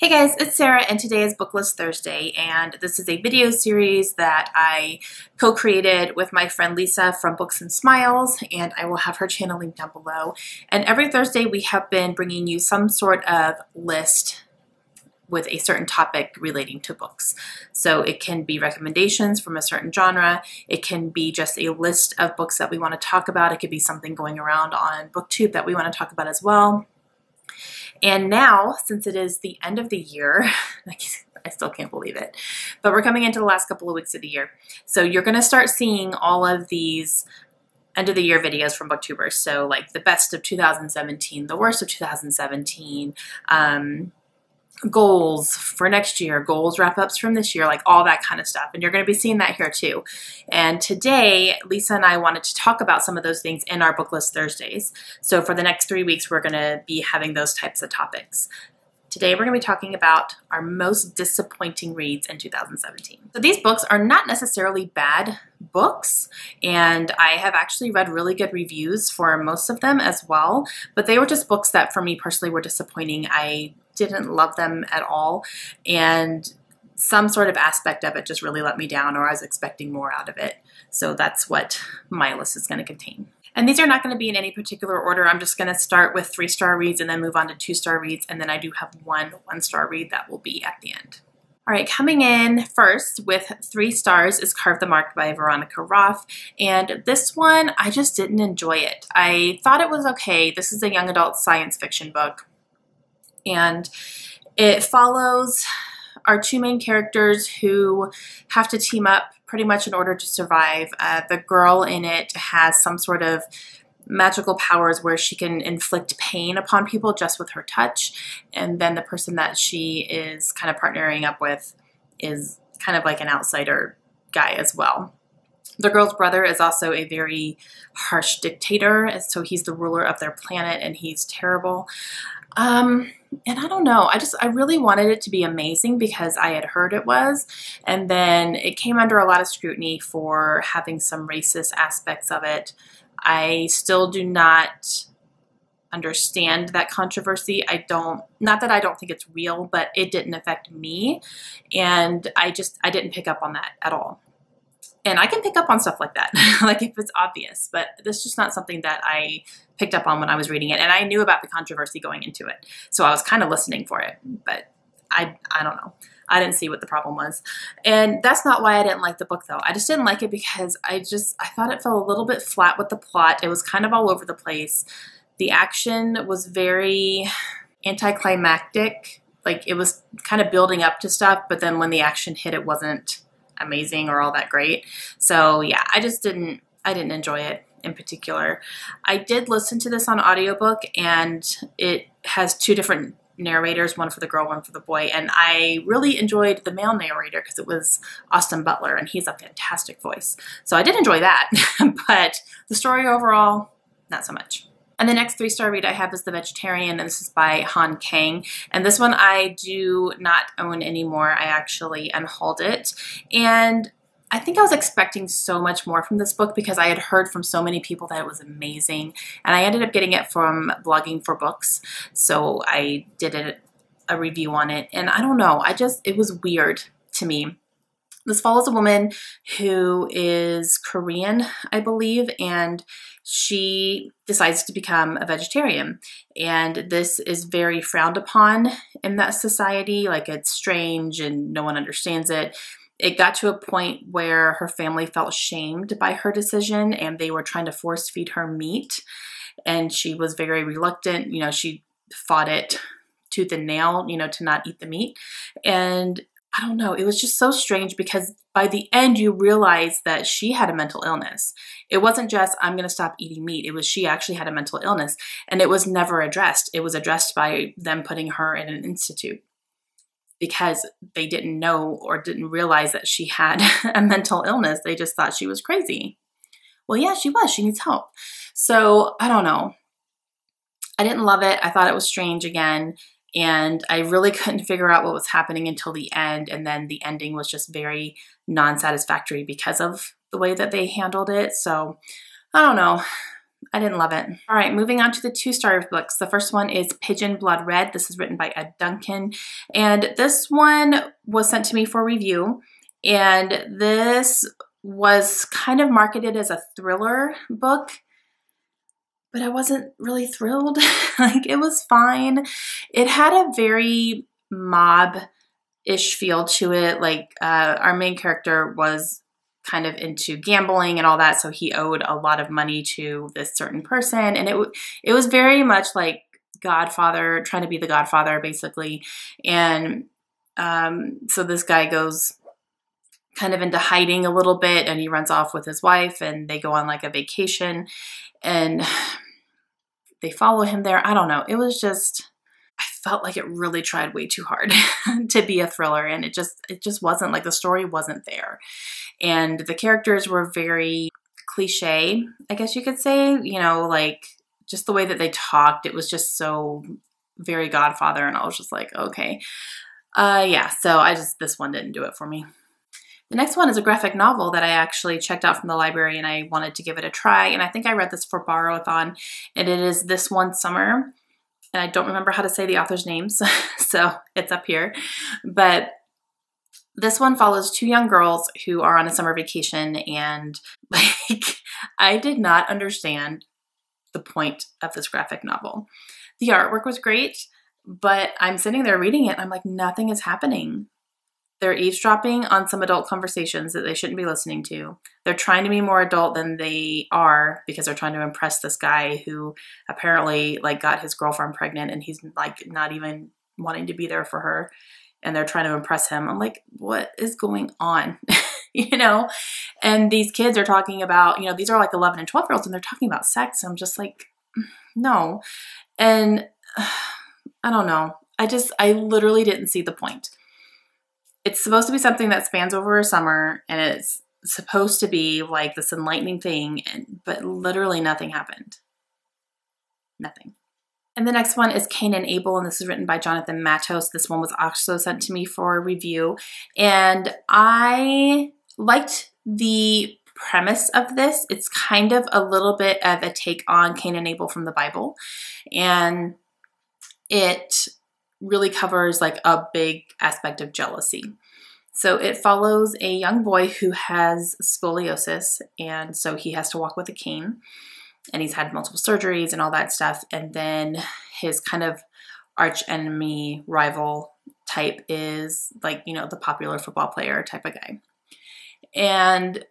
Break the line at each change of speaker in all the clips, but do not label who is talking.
Hey guys, it's Sarah and today is BookList Thursday, and this is a video series that I co-created with my friend Lisa from Books and Smiles, and I will have her channel linked down below. And every Thursday we have been bringing you some sort of list with a certain topic relating to books. So it can be recommendations from a certain genre, it can be just a list of books that we want to talk about, it could be something going around on BookTube that we want to talk about as well. And now, since it is the end of the year, I still can't believe it, but we're coming into the last couple of weeks of the year. So you're going to start seeing all of these end of the year videos from booktubers. So like the best of 2017, the worst of 2017, goals for next year, goals wrap-ups from this year, like all that kind of stuff. And you're going to be seeing that here too. And today, Lisa and I wanted to talk about some of those things in our BookList Thursdays. So for the next 3 weeks, we're going to be having those types of topics. Today, we're going to be talking about our most disappointing reads in 2017. So these books are not necessarily bad books, and I have actually read really good reviews for most of them as well, but they were just books that for me personally were disappointing. I didn't love them at all, and some sort of aspect of it just really let me down, or I was expecting more out of it. So that's what my list is going to contain. And these are not going to be in any particular order. I'm just going to start with 3-star reads and then move on to 2-star reads, and then I do have one 1-star read that will be at the end. All right, coming in first with 3 stars is Carve the Mark by Veronica Roth, and this one, I just didn't enjoy it. I thought it was okay. This is a young adult science fiction book, and it follows our 2 main characters who have to team up pretty much in order to survive. The girl in it has some sort of magical powers where she can inflict pain upon people just with her touch, and then the person that she is kind of partnering up with is kind of like an outsider guy as well. The girl's brother is also a very harsh dictator, and so he's the ruler of their planet and he's terrible. And I don't know, I really wanted it to be amazing because I had heard it was, and then it came under a lot of scrutiny for having some racist aspects of it. I still do not understand that controversy. Not that I don't think it's real, but it didn't affect me, and I didn't pick up on that at all. And I can pick up on stuff like that, like if it's obvious, but this is just not something that I picked up on when I was reading it. And I knew about the controversy going into it, so I was kind of listening for it, but I don't know. I didn't see what the problem was. And that's not why I didn't like the book though. I just didn't like it because I thought it fell a little bit flat with the plot. It was kind of all over the place. The action was very anticlimactic. Like it was kind of building up to stuff, but then when the action hit, it wasn't amazing or all that great. So yeah, I didn't enjoy it in particular. I did listen to this on audiobook, and it has 2 different narrators, one for the girl, one for the boy, and I really enjoyed the male narrator because it was Austin Butler, and he's a fantastic voice. So I did enjoy that, but the story overall, not so much. And the next 3-star read I have is The Vegetarian, and this is by Han Kang. And this one I do not own anymore. I actually unhauled it. And I think I was expecting so much more from this book because I had heard from so many people that it was amazing. And I ended up getting it from Blogging for Books. So I did a review on it. And I don't know, it was weird to me. This follows a woman who is Korean, I believe, and she decides to become a vegetarian. And this is very frowned upon in that society. Like, it's strange and no one understands it. It got to a point where her family felt shamed by her decision, and they were trying to force feed her meat. And she was very reluctant. You know, she fought it tooth and nail, you know, to not eat the meat. And I don't know, it was just so strange because by the end you realize that she had a mental illness. It wasn't just, I'm going to stop eating meat. It was she actually had a mental illness, and it was never addressed. It was addressed by them putting her in an institute because they didn't know or didn't realize that she had a mental illness. They just thought she was crazy. Well, yeah, she was. She needs help. So I don't know. I didn't love it. I thought it was strange again. And I really couldn't figure out what was happening until the end, and then the ending was just very non-satisfactory because of the way that they handled it. So I don't know, I didn't love it. All right, moving on to the 2-star books. The first one is Pigeon Blood Red. This is written by Ed Duncan. And this one was sent to me for review. And this was kind of marketed as a thriller book, but I wasn't really thrilled. Like, it was fine. It had a very mob-ish feel to it. Like, our main character was kind of into gambling and all that, so he owed a lot of money to this certain person, and it was very much like Godfather, trying to be the Godfather, basically. And so this guy goes kind of into hiding a little bit, and he runs off with his wife, and they go on like a vacation, and they follow him there. I don't know. It was just, I felt like it really tried way too hard to be a thriller, and it just wasn't. Like, the story wasn't there. And the characters were very cliche, I guess you could say, you know, like just the way that they talked, it was just so very Godfather. And I was just like, okay. Yeah, so this one didn't do it for me. The next one is a graphic novel that I actually checked out from the library, and I wanted to give it a try. And I think I read this for Borrow-a-thon, and it is This One Summer. And I don't remember how to say the author's names, so it's up here. But this one follows 2 young girls who are on a summer vacation, and like, I did not understand the point of this graphic novel. The artwork was great, but I'm sitting there reading it and I'm like, nothing is happening. They're eavesdropping on some adult conversations that they shouldn't be listening to. They're trying to be more adult than they are because they're trying to impress this guy who apparently like got his girlfriend pregnant, and he's like not even wanting to be there for her. And they're trying to impress him. I'm like, what is going on? You know? And these kids are talking about, you know, these are like 11 and 12-year-olds, and they're talking about sex. I'm just like, no. And I don't know. I literally didn't see the point. It's supposed to be something that spans over a summer, and it's supposed to be like this enlightening thing, but literally nothing happened. Nothing. And the next one is Cain and Abel, and this is written by Jonathan Matos. This one was also sent to me for review, and I liked the premise of this. It's kind of a little bit of a take on Cain and Abel from the Bible, and it really covers like a big aspect of jealousy. So it follows a young boy who has scoliosis, and so he has to walk with a cane. And he's had multiple surgeries and all that stuff. And then his kind of arch enemy rival type is like, you know, the popular football player type of guy. And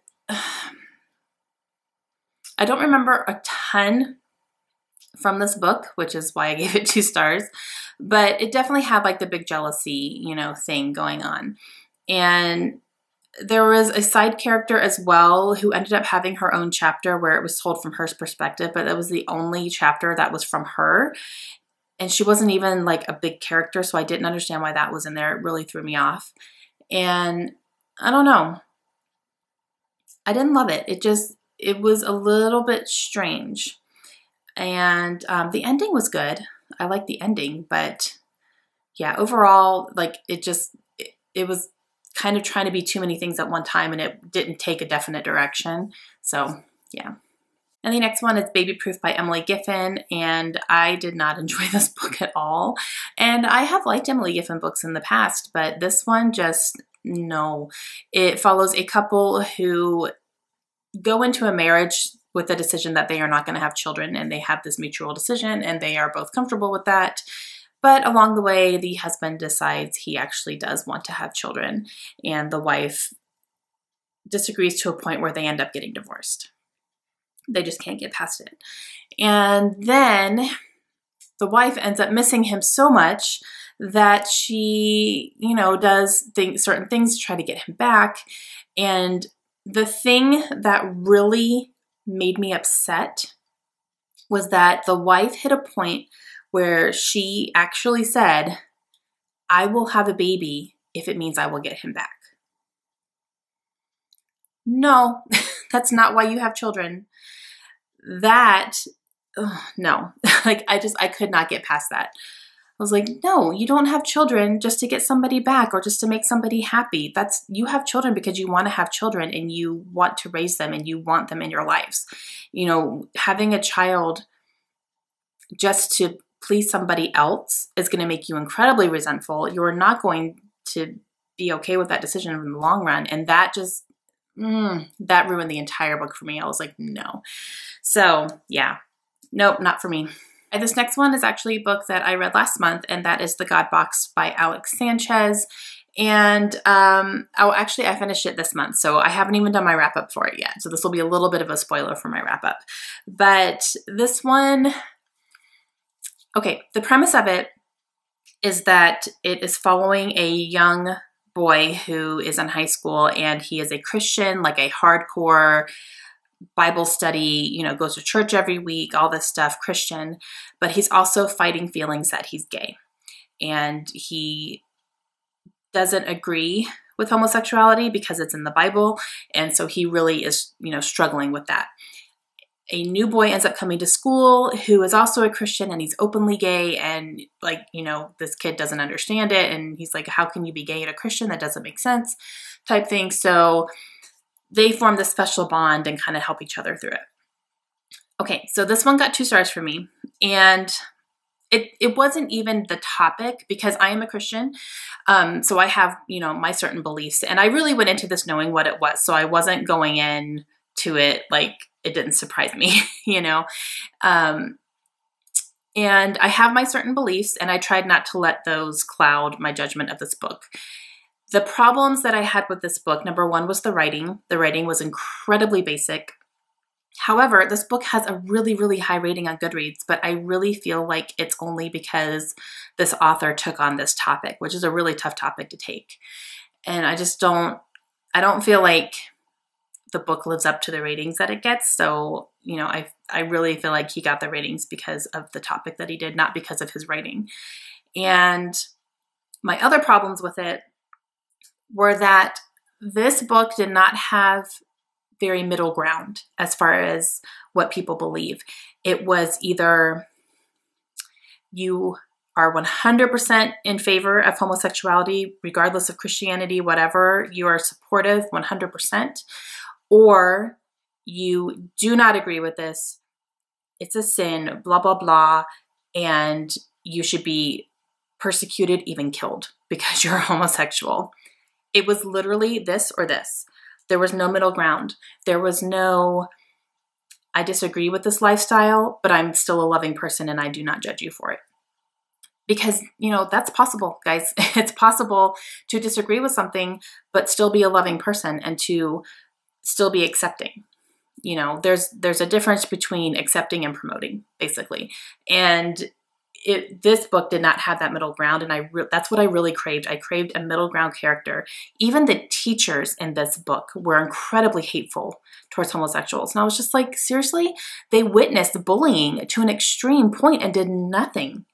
I don't remember a ton from this book, which is why I gave it 2 stars. But it definitely had like the big jealousy, you know, thing going on. And there was a side character as well who ended up having her own chapter where it was told from her perspective, but that was the only chapter that was from her. And she wasn't even like a big character, so I didn't understand why that was in there. It really threw me off. And I don't know. I didn't love it. It was a little bit strange. And the ending was good. I liked the ending, but yeah, overall, like it was kind of trying to be too many things at one time, and it didn't take a definite direction. So yeah. And the next one is Baby Proof by Emily Giffin, and I did not enjoy this book at all. And I have liked Emily Giffin books in the past, but this one just, no. It follows a couple who go into a marriage with the decision that they are not going to have children, and they have this mutual decision, and they are both comfortable with that. But along the way, the husband decides he actually does want to have children, and the wife disagrees to a point where they end up getting divorced. They just can't get past it. And then the wife ends up missing him so much that she, you know, does certain things to try to get him back. And the thing that really made me upset was that the wife hit a point where she actually said, I will have a baby if it means I will get him back. No, that's not why you have children. No, like I could not get past that. was like, no, you don't have children just to get somebody back or just to make somebody happy. You have children because you want to have children and you want to raise them and you want them in your lives. You know, having a child just to please somebody else is going to make you incredibly resentful. You're not going to be okay with that decision in the long run. And that just, that ruined the entire book for me. I was like, no. So yeah, nope, not for me. And this next one is actually a book that I read last month, and that is The God Box by Alex Sanchez. And I finished it this month, so I haven't even done my wrap up for it yet. So this will be a little bit of a spoiler for my wrap up. But this one, okay, the premise of it is that it is following a young boy who is in high school, and he is a Christian, like a hardcore Bible study, you know, goes to church every week, all this stuff, Christian, but he's also fighting feelings that he's gay. And he doesn't agree with homosexuality because it's in the Bible. And so he really is, you know, struggling with that. A new boy ends up coming to school who is also a Christian, and he's openly gay, and like, you know, this kid doesn't understand it. And he's like, how can you be gay and a Christian? That doesn't make sense, type thing. So they form this special bond and kind of help each other through it. Okay, so this one got 2 stars for me. And it wasn't even the topic, because I am a Christian. So I have, you know, my certain beliefs. And I really went into this knowing what it was. So I wasn't going in to it like it didn't surprise me, you know. And I have my certain beliefs, and I tried not to let those cloud my judgment of this book. The problems that I had with this book, number one, was the writing. The writing was incredibly basic. However, this book has a really, really high rating on Goodreads, but I really feel like it's only because this author took on this topic, which is a really tough topic to take. And I don't feel like the book lives up to the ratings that it gets. So, you know, I really feel like he got the ratings because of the topic that he did, not because of his writing. And my other problems with it were that this book did not have very middle ground as far as what people believe. It was either you are 100% in favor of homosexuality, regardless of Christianity, whatever, you are supportive 100%, or you do not agree with this, it's a sin, blah, blah, blah, and you should be persecuted, even killed, because you're homosexual. It was literally this or this. There was no middle ground. There was no, I disagree with this lifestyle, but I'm still a loving person and I do not judge you for it. Because, you know, that's possible, guys. It's possible to disagree with something, but still be a loving person and to still be accepting. You know, there's a difference between accepting and promoting, basically. And this book did not have that middle ground, and that's what I really craved. I craved a middle ground character. Even the teachers in this book were incredibly hateful towards homosexuals. And I was just like, seriously? They witnessed bullying to an extreme point and did nothing.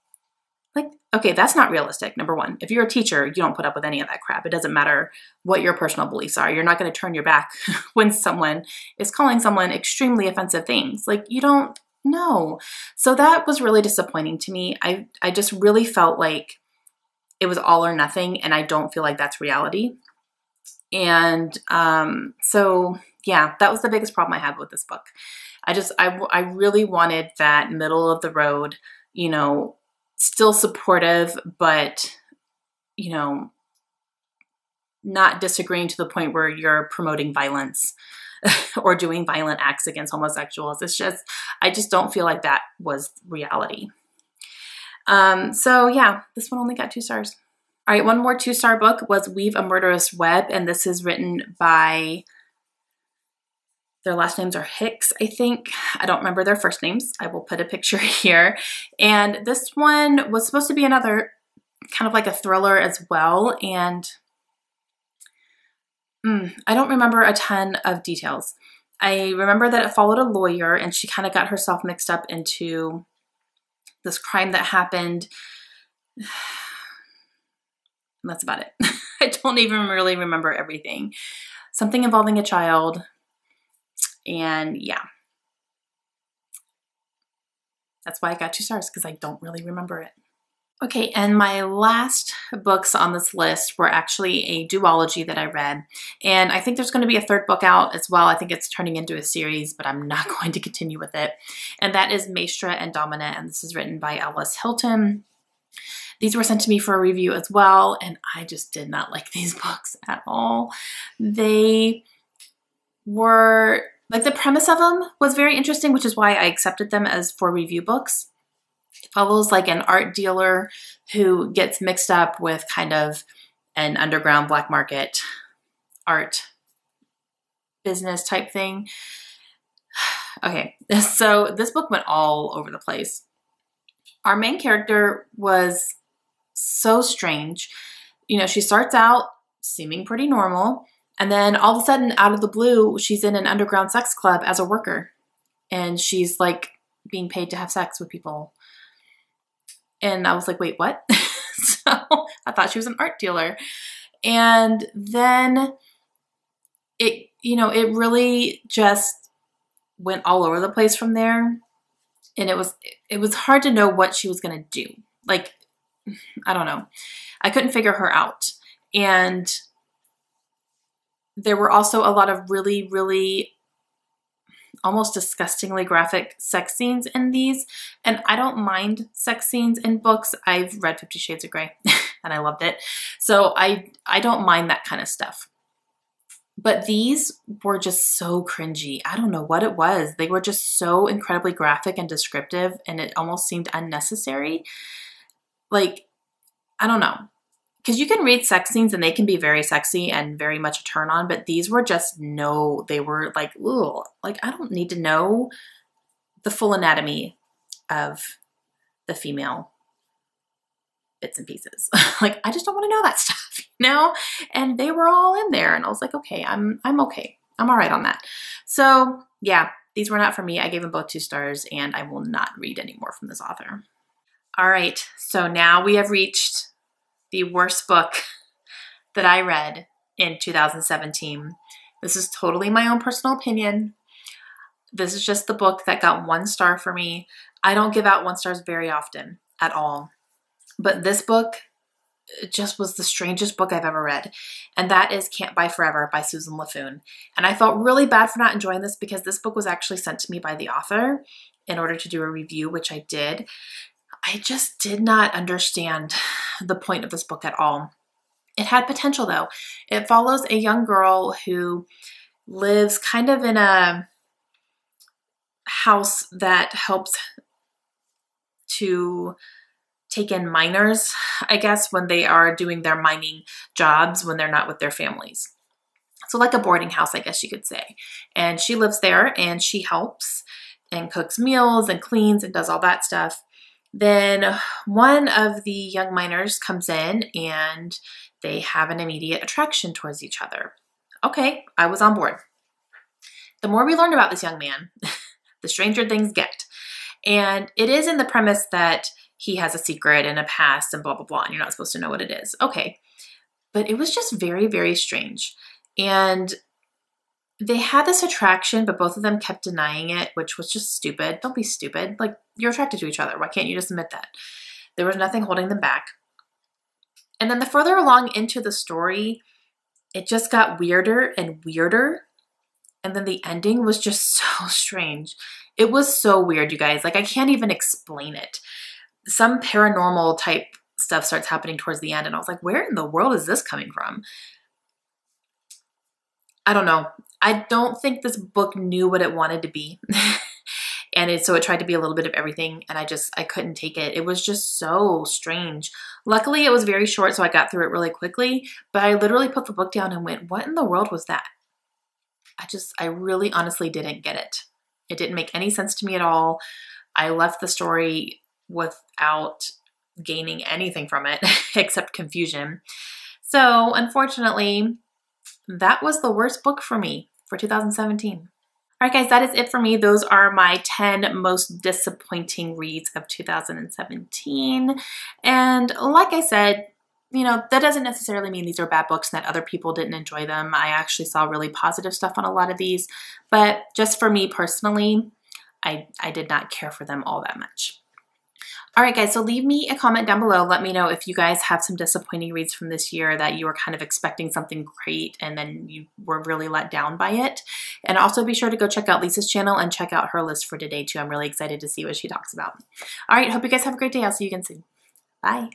Like, okay, that's not realistic, number one. If you're a teacher, you don't put up with any of that crap. It doesn't matter what your personal beliefs are. You're not going to turn your back when someone is calling someone extremely offensive things. Like, you don't. No. So that was really disappointing to me. I just really felt like it was all or nothing, and I don't feel like that's reality. And so yeah, that was the biggest problem I had with this book. I really wanted that middle of the road, you know, still supportive, but, you know, not disagreeing to the point where you're promoting violence or doing violent acts against homosexuals. It's just, I just don't feel like that was reality. So yeah, this one only got 2 stars. All right, one more 2-star book was Weve, A Murderous Web, and this is written by, their last names are Hicks, I think. I don't remember their first names. I will put a picture here. And this one was supposed to be another kind of like a thriller as well, and I don't remember a ton of details. I remember that it followed a lawyer, and she kind of got herself mixed up into this crime that happened. And that's about it. I don't even really remember everything. Something involving a child. And yeah. That's why I got 2 stars, because I don't really remember it. Okay, and my last books on this list were actually a duology that I read, and I think there's going to be a third book out as well. I think it's turning into a series, but I'm not going to continue with it, and that is Maestra and Dominance, and this is written by Alice Hilton. These were sent to me for a review as well, and I just did not like these books at all. They were, like, the premise of them was very interesting, which is why I accepted them as for review books. It follows like an art dealer who gets mixed up with kind of an underground black market art business type thing. Okay, so this book went all over the place. Our main character was so strange. You know, she starts out seeming pretty normal, and then all of a sudden, out of the blue, she's in an underground sex club as a worker, and she's like being paid to have sex with people. And I was like, wait, what? So I thought she was an art dealer. And then it, you know, it really just went all over the place from there. And it was hard to know what she was going to do. Like, I don't know. I couldn't figure her out. And there were also a lot of really, really almost disgustingly graphic sex scenes in these. And I don't mind sex scenes in books. I've read 50 Shades of Grey and I loved it. So I don't mind that kind of stuff. But these were just so cringy. I don't know what it was. They were just so incredibly graphic and descriptive, and it almost seemed unnecessary. Like, I don't know. Because you can read sex scenes and they can be very sexy and very much a turn on, but these were just no, they were like, ooh, like I don't need to know the full anatomy of the female bits and pieces. Like, I just don't want to know that stuff, you know? And they were all in there and I was like, okay, I'm okay. I'm all right on that. So yeah, these were not for me. I gave them both 2 stars and I will not read any more from this author. All right, so now we have reached the worst book that I read in 2017. This is totally my own personal opinion. This is just the book that got 1 star for me. I don't give out 1 stars very often at all. But this book just was the strangest book I've ever read. And that is Cant Buy Forever by Susan LaFoon. And I felt really bad for not enjoying this because this book was actually sent to me by the author in order to do a review, which I did. I just did not understand the point of this book at all. It had potential though. It follows a young girl who lives kind of in a house that helps to take in miners, I guess, when they are doing their mining jobs when they're not with their families. So like a boarding house, I guess you could say. And she lives there and she helps and cooks meals and cleans and does all that stuff. Then one of the young miners comes in and they have an immediate attraction towards each other. Okay, I was on board. The more we learned about this young man, the stranger things get. And it is in the premise that he has a secret and a past and blah, blah, blah, and you're not supposed to know what it is. Okay. But it was just very, very strange. And they had this attraction, but both of them kept denying it, which was just stupid. Don't be stupid. Like, you're attracted to each other. Why can't you just admit that? There was nothing holding them back. And then the further along into the story, it just got weirder and weirder. And then the ending was just so strange. It was so weird, you guys. Like, I can't even explain it. Some paranormal type stuff starts happening towards the end. And I was like, where in the world is this coming from? I don't know. I don't think this book knew what it wanted to be. And so it tried to be a little bit of everything. And I couldn't take it. It was just so strange. Luckily, it was very short, so I got through it really quickly. But I literally put the book down and went, what in the world was that? I really honestly didn't get it. It didn't make any sense to me at all. I left the story without gaining anything from it except confusion. So unfortunately, that was the worst book for me for 2017. All right, guys, that is it for me. Those are my 10 most disappointing reads of 2017. And like I said, you know, that doesn't necessarily mean these are bad books and that other people didn't enjoy them. I actually saw really positive stuff on a lot of these, but just for me personally, I did not care for them all that much. All right, guys, so leave me a comment down below. Let me know if you guys have some disappointing reads from this year that you were kind of expecting something great and then you were really let down by it. And also be sure to go check out Lisa's channel and check out her list for today too. I'm really excited to see what she talks about. All right, hope you guys have a great day. I'll see you again soon. Bye.